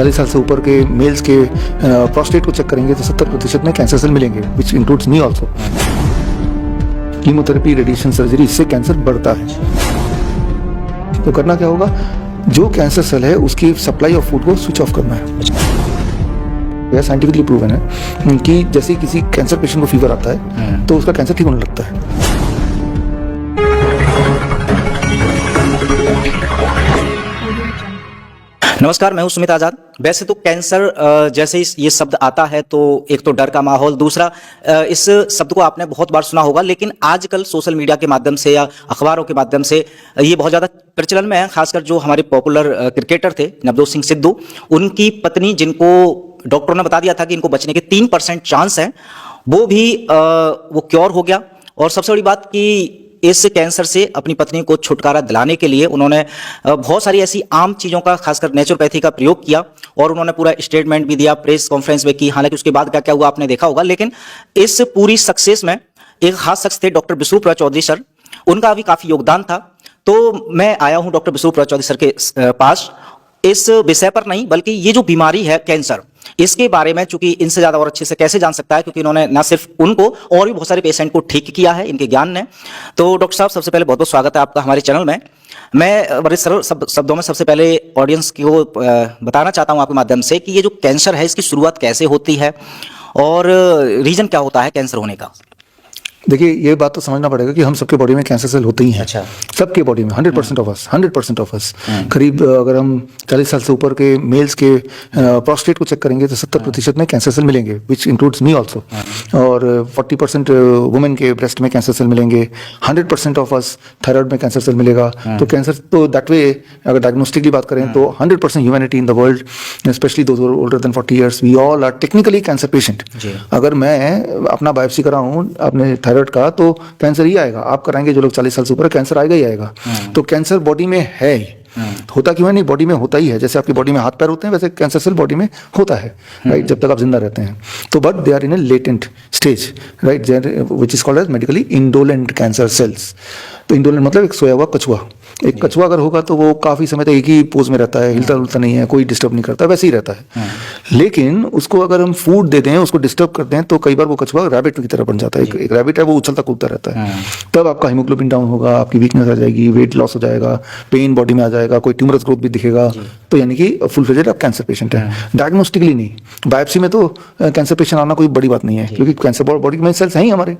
40 साल से ऊपर के मेल्स के प्रोस्टेट को चेक करेंगे तो 70% में कैंसर सेल मिलेंगे, which includes me also. Chemotherapy, radiation, surgery, इससे कैंसर बढ़ता है। तो करना क्या होगा, जो कैंसर सेल है उसकी सप्लाई ऑफ फूड को स्विच ऑफ करना है। यह साइंटिफिकली प्रूवन है कि जैसे किसी कैंसर पेशेंट को फीवर आता है तो उसका कैंसर ठीक होने लगता है। नमस्कार, मैं हूं सुमित आजाद। वैसे तो कैंसर जैसे ये शब्द आता है तो एक तो डर का माहौल, दूसरा इस शब्द को आपने बहुत बार सुना होगा, लेकिन आजकल सोशल मीडिया के माध्यम से या अखबारों के माध्यम से ये बहुत ज़्यादा प्रचलन में है। खासकर जो हमारे पॉपुलर क्रिकेटर थे नवजोत सिंह सिद्धू, उनकी पत्नी, जिनको डॉक्टरों ने बता दिया था कि इनको बचने के 3% चांस हैं, वो भी वो क्योर हो गया। और सबसे बड़ी बात कि इस कैंसर से अपनी पत्नी को छुटकारा दिलाने के लिए उन्होंने बहुत सारी ऐसी आम चीज़ों का, खासकर नेचुरोपैथी का प्रयोग किया और उन्होंने पूरा स्टेटमेंट भी दिया, प्रेस कॉन्फ्रेंस में की। हालांकि उसके बाद क्या क्या हुआ आपने देखा होगा, लेकिन इस पूरी सक्सेस में एक खास शख्स थे, डॉक्टर विष्णुप्रिया चौधरी सर। उनका भी काफ़ी योगदान था। तो मैं आया हूँ डॉक्टर विष्णुप्रिया चौधरी सर के पास इस विषय पर नहीं, बल्कि ये जो बीमारी है कैंसर, इसके बारे में, चूंकि इनसे ज्यादा और अच्छे से कैसे जान सकता है, क्योंकि इन्होंने ना सिर्फ उनको और भी बहुत सारे पेशेंट को ठीक किया है इनके ज्ञान ने। तो डॉक्टर साहब, सबसे पहले बहुत बहुत स्वागत है आपका हमारे चैनल में। मैं बड़े सरल शब्दों में सबसे पहले ऑडियंस को बताना चाहता हूं आपके माध्यम से कि ये जो कैंसर है इसकी शुरुआत कैसे होती है और रीजन क्या होता है कैंसर होने का। देखिए, ये बात तो समझना पड़ेगा कि हम सबके बॉडी में कैंसर सेल होते ही हैं। अच्छा। सबके बॉडी में 100% ऑफ अस करीब, अगर हम 40 साल से ऊपर के मेल्स के प्रोस्टेट को चेक करेंगे तो 70% में कैंसर सेल मिलेंगे, विच इंक्लूड्स मी ऑल्सो। और 40% वुमेन के ब्रेस्ट में कैंसर सेल मिलेंगे। 100% ऑफ अस थायराइड में कैंसर सेल मिलेगा। तो कैंसर तो दैट वे, अगर डायग्नोस्टिक की बात करें तो 100% humanity in the world, specially those older than 40 years, we all are technically cancer patient. अगर मैं अपना बायोप्सी कराऊं अपने थायराइड का तो कैंसर ही आएगा। आप कराएंगे जो लोग 40 साल से ऊपर, कैंसर आएगा ही आएगा। तो कैंसर बॉडी में है ही। होता क्यों है? नहीं, बॉडी में होता ही है। जैसे आपकी बॉडी में हाथ पैर होते हैं, वैसे कैंसर सेल बॉडी में होता है, राइट, जब तक आप जिंदा रहते हैं। तो but they are in a latent stage, right, which is called as medically indolent cancer cells. तो इंडोलेंट मतलब एक सोया हुआ कछुआ। एक कछुआ अगर होगा तो वो काफी समय तक एक ही पोज में रहता है, हिलता डुलता नहीं है, कोई डिस्टर्ब नहीं करता, वैसे ही रहता है। लेकिन उसको अगर हम फूड दे दें, उसको डिस्टर्ब करते हैं, तो कई बार वो कछुआ रैबिट की तरह बन जाता है। एक रैबिट है, वो उछलता कूदता रहता है। तब आपका हीमोग्लोबिन डाउन होगा, आपकी वीकनेस आ जाएगी, वेट लॉस हो जाएगा, पेन बॉडी में आ जाएगा, कोई ट्यूमरस ग्रोथ भी दिखेगा। तो यानी कि फुल फ्लेजेड आप कैंसर पेशेंट है। डायग्नोस्टिकली नहीं, बायोप्सी में तो कैंसर पेशेंट आना कोई बड़ी बात नहीं है, क्योंकि कैंसर बॉडी में सेल्स हैं ही हमारे।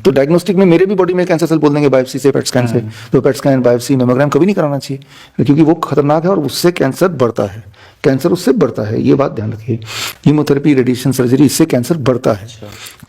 तो डायग्नोस्टिक में मेरे भी बॉडी में कैंसर सेल बोल देंगे बायोप्सी से, पेट स्कैन से। तो पेट स्कैन, बायोप्सी, मेमोग्राम कभी नहीं कराना चाहिए, क्योंकि वो खतरनाक है और उससे कैंसर बढ़ता है। कैंसर उससे बढ़ता है, ये बात ध्यान रखिए। कीमोथेरेपी, रेडिएशन, सर्जरी, इससे कैंसर बढ़ता है,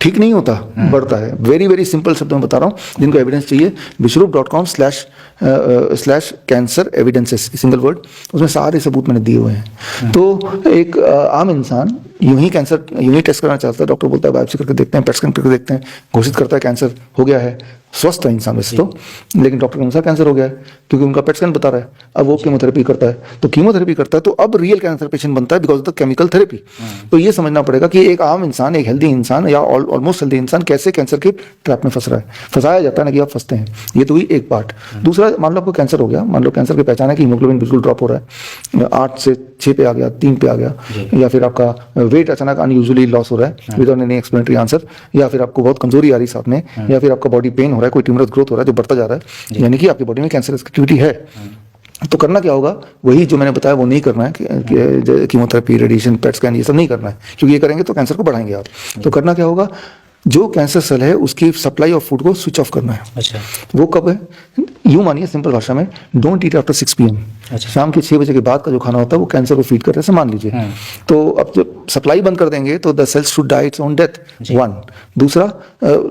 ठीक नहीं होता, बढ़ता है। वेरी वेरी सिंपल शब्दों में बता रहा हूँ, जिनको एविडेंस चाहिए wishroop.com/cancer evidences, सिंगल वर्ड, उसमें सारे सबूत मैंने दिए हुए हैं। तो एक आम इंसान यूं ही कैंसर, यूं ही टेस्ट करना चाहता है, डॉक्टर बोलता है बायोप्सी करके देखते हैं, पेट स्कैन करके देखते हैं, घोषित करता है कैंसर हो गया है, स्वस्थ है इंसान वैसे तो, लेकिन डॉक्टर के अनुसार कैंसर हो गया है क्योंकि उनका पेट स्कैन बता रहा है। अब वो कीमोथेरेपी करता है, तो कीमोथेरेपी करता है तो अब रियल कैंसर पेशेंट बनता है because of the chemical therapy. तो ये समझना पड़ेगा कि एक आम इंसान, एक हेल्दी इंसान या ऑलमोस्ट हेल्दी इंसान कैसे कैंसर के ट्रैप में फंस रहा है। फंसाया जाता है ना कि आप फंसते हैं। ये तो हुई एक पार्ट। दूसरा, मान लो आपको कैंसर हो गया, मान लो कैंसर की पहचान है कि हीमोग्लोबिन बिल्कुल ड्रॉप हो रहा है, 8 से 6 पे आ गया, 3 पे आ गया, या फिर आपका वेट अचानक अनयूजुअली लॉस हो रहा है विदाउट एनी एक्सप्लेनेटरी आंसर, या फिर आपको बहुत कमजोरी आ रही साथ में, या फिर आपका बॉडी पेन हो रहा है, कोई ट्यूमरस ग्रोथ हो रहा है जो बढ़ता जा रहा है, यानी कि आपकी बॉडी में कैंसर एक्टिविटी है। तो करना क्या होगा, वही जो मैंने बताया वो नहीं करना है कि कीमोथेरेपी, रेडिएशन, पेट स्कैन, ये सब नहीं करना है, क्योंकि ये करेंगे तो कैंसर को बढ़ाएंगे आप। तो करना क्या होगा, जो कैंसर सेल है उसकी सप्लाई ऑफ फूड को स्विच ऑफ करना है। अच्छा। वो कब है, यूं मानिए सिंपल भाषा में, डोंट ईट आफ्टर 6 PM। अच्छा। शाम के 6 बजे के बाद का जो खाना होता है वो कैंसर को फीड करते हैं, मान लीजिए। तो अब जब सप्लाई बंद कर देंगे तो the cells should die its own death, one. दूसरा,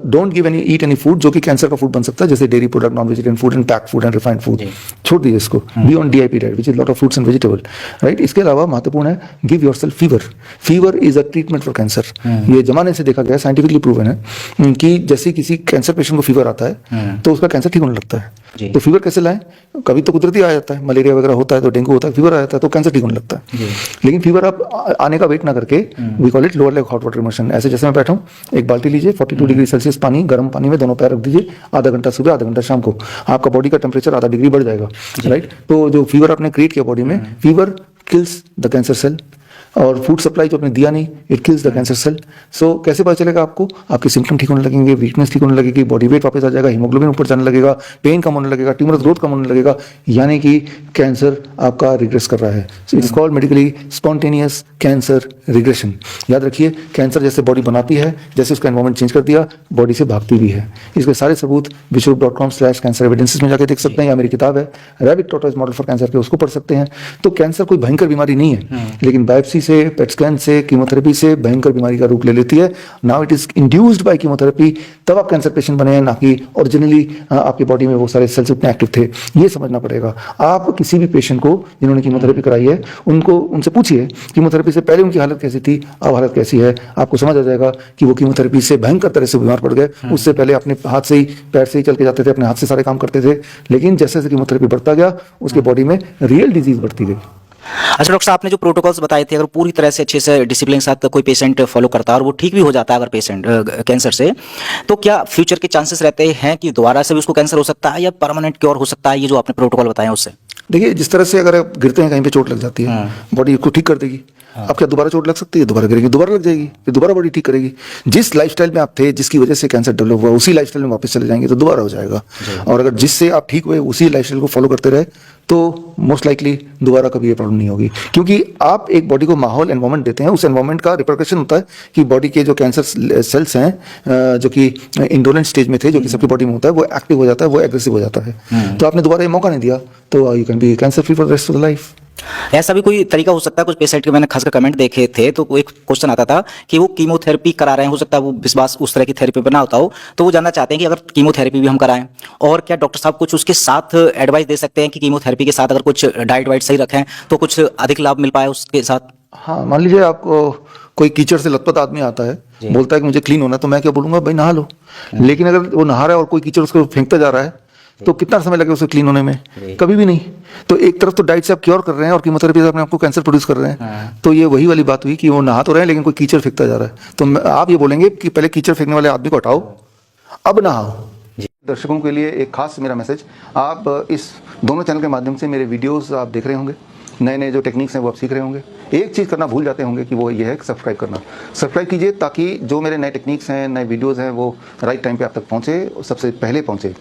don't give any, eat any food जो कि कैंसर का फूड बन सकता है, जैसे dairy product, non vegetarian food and pack food and refined food, छोड़ दीजिए इसको। Be on DIP diet which is lot of fruits and vegetable, right. इसके अलावा महत्वपूर्ण है, give yourself fever. Fever is a treatment for cancer. ये जमाने से देखा गया, साइंटिफिकली प्रूवन है कि जैसे किसी कैंसर पेशेंट को फीवर आता है तो उसका कैंसर ठीक होने लगता है। तो फीवर कैसे लाएं, कभी तो कुदरती आ जाता है, मलेरिया वगैरह होता है तो डेंगू होता है, फीवर आ जाता है तो कैंसर ठीक होने लगता है। लेकिन फीवर आप आने का वेट ना करके, we call it lower leg hot water immersion. ऐसे जैसे मैं बैठा हूँ, एक बाल्टी लीजिए, 42 डिग्री सेल्सियस पानी, गर्म पानी में दोनों पैर रख दीजिए, आधा घंटा सुबह, आधा घंटा शाम को, आपका बॉडी का टेम्परेचर आधा डिग्री बढ़ जाएगा, राइट। तो जो फीवर आपने क्रिएट किया बॉडी में, fever kills the cancer cell, और फूड सप्लाई जो आपने दिया नहीं, it kills the cancer cell. So कैसे पता चलेगा आपको? आपके सिम्टम ठीक होने लगेंगे, वीकनेस ठीक होने लगेगी, बॉडी वेट वापस आ जाएगा, हीमोग्लोबिन ऊपर जाने लगेगा, पेन कम होने लगेगा, ट्यूमर ग्रोथ कम होने लगेगा, यानी कि कैंसर आपका रिग्रेस कर रहा है। So it is called medically spontaneous cancer regression. याद रखिए, कैंसर जैसे बॉडी बनाती है, जैसे उसका एनवायरमेंट चेंज कर दिया, बॉडी से भागती भी है। इसके सारे सबूत विश्वरूप.com/कैंसर एविडेंसेस में जाके देख सकते हैं, या मेरी किताब है rabbit tortoise model for cancer के, उसको पढ़ सकते हैं। तो कैंसर कोई भयंकर बीमारी नहीं है, लेकिन बायोप्सी से, पेट स्कैन से, कीमोथेरेपी से भयंकर बीमारी का रूप ले लेती है। Now it is induced by chemotherapy, तब आप कैंसर पेशेंट बने हैं, ना कि ओरिजिनली आपकी बॉडी में वो सारे सेल्स उतने एक्टिव थे। ये समझना पड़ेगा। आप किसी भी पेशेंट को जिन्होंने कीमोथेरेपी कराई है, उनसे पूछिए कीमोथेरेपी से पहले उनकी हालत कैसी थी, अब हालत कैसी है। आपको समझ आ जाएगा कि वो कीमोथेरेपी से भयंकर तरह से बीमार पड़ गए। उससे पहले अपने हाथ से ही, पैर से ही चल के जाते थे, अपने हाथ से सारे काम करते थे, लेकिन जैसे जैसे कीमोथेरेपी बढ़ता गया, उसके बॉडी में रियल डिजीज बढ़ती गई। अच्छा डॉक्टर साहब, आपने जो प्रोटोकॉल्स बताए थे, अगर पूरी तरह से अच्छे से डिसिप्लिन के साथ कोई पेशेंट फॉलो करता है और वो ठीक भी हो जाता है अगर पेशेंट कैंसर से, तो क्या फ्यूचर के चांसेस रहते हैं कि दोबारा से भी उसको कैंसर हो सकता है या परमानेंट क्योर हो सकता है, ये जो आपने प्रोटोकॉल बताए हैं उससे? देखिए, जिस तरह से अगर आप गिरते हैं, कहीं पे चोट लग जाती है, बॉडी को ठीक कर देगी। अब क्या दोबारा चोट लग सकती है? दोबारा गिरेगी, दोबारा लग जाएगी, फिर दोबारा बॉडी ठीक करेगी। जिस लाइफस्टाइल में आप थे, जिसकी वजह से कैंसर डेवलप हुआ, उसी लाइफस्टाइल में वापस चले जाएंगे तो दोबारा हो जाएगा। और अगर जिससे आप ठीक हुए उसी लाइफस्टाइल को फॉलो करते रहे, तो मोस्ट लाइकली दोबारा कभी ये प्रॉब्लम नहीं होगी। क्योंकि आप एक बॉडी को माहौल, एनवायरमेंट देते हैं, उस एनवायरमेंट का रिपरकशन होता है कि बॉडी के जो कैंसर सेल्स हैं, जो कि इंडोलेंट स्टेज में थे, जो कि सबकी बॉडी में होता है, वो एक्टिव हो जाता है, वो एग्रेसिव हो जाता है। तो आपने दोबारा ये मौका नहीं दिया, तो you can be cancer free for the rest of the life. ऐसा भी कोई तरीका हो सकता है? कुछ पेशेंट के मैंने खासकर कमेंट देखे थे, तो एक क्वेश्चन आता था कि वो कीमोथेरेपी करा रहे हैं, हो सकता है वो विश्वास उस तरह की थेरेपी पर ना होता हो, तो वो जानना चाहते हैं कि अगर कीमोथेरेपी भी हम कराएं, और क्या डॉक्टर साहब कुछ उसके साथ एडवाइस दे सकते हैं कि कीमोथेरेपी के साथ अगर कुछ डाइट वाइट सही रखें तो कुछ अधिक लाभ मिल पाए उसके साथ? हाँ, मान लीजिए आपको कोई कीचड़ से लथपथ आदमी आता है, बोलता है कि मुझे क्लीन होना है, तो मैं क्या बोलूंगा, भाई नहा लो। लेकिन अगर वो नहा रहा है और कोई कीचड़ उसको फेंकता जा रहा है, तो कितना समय लगेगा उसे क्लीन होने में? कभी भी नहीं। तो एक तरफ तो डाइट से आप क्योर कर रहे हैं और कीमोथेरेपी से अपने आपको कैंसर प्रोड्यूस कर रहे हैं। तो ये वही वाली बात हुई कि वो नहा तो रहे हैं, लेकिन कोई कीचड़ फेंकता जा रहा है। तो आप ये बोलेंगे कि पहले कीचड़ फेंकने वाले आदमी को हटाओ, अब नहाओ। दर्शकों के लिए एक खास मेरा मैसेज, आप इस दोनों चैनल के माध्यम से मेरे वीडियोस आप देख रहे होंगे, नए नए जो टेक्निक्स हैं वो आप सीख रहे होंगे। एक चीज़ करना भूल जाते होंगे कि वो ये है कि सब्सक्राइब करना। सब्सक्राइब कीजिए ताकि जो मेरे नए टेक्निक्स हैं, नए वीडियोस हैं, वो राइट टाइम पे आप तक पहुँचे, सबसे पहले पहुँचे।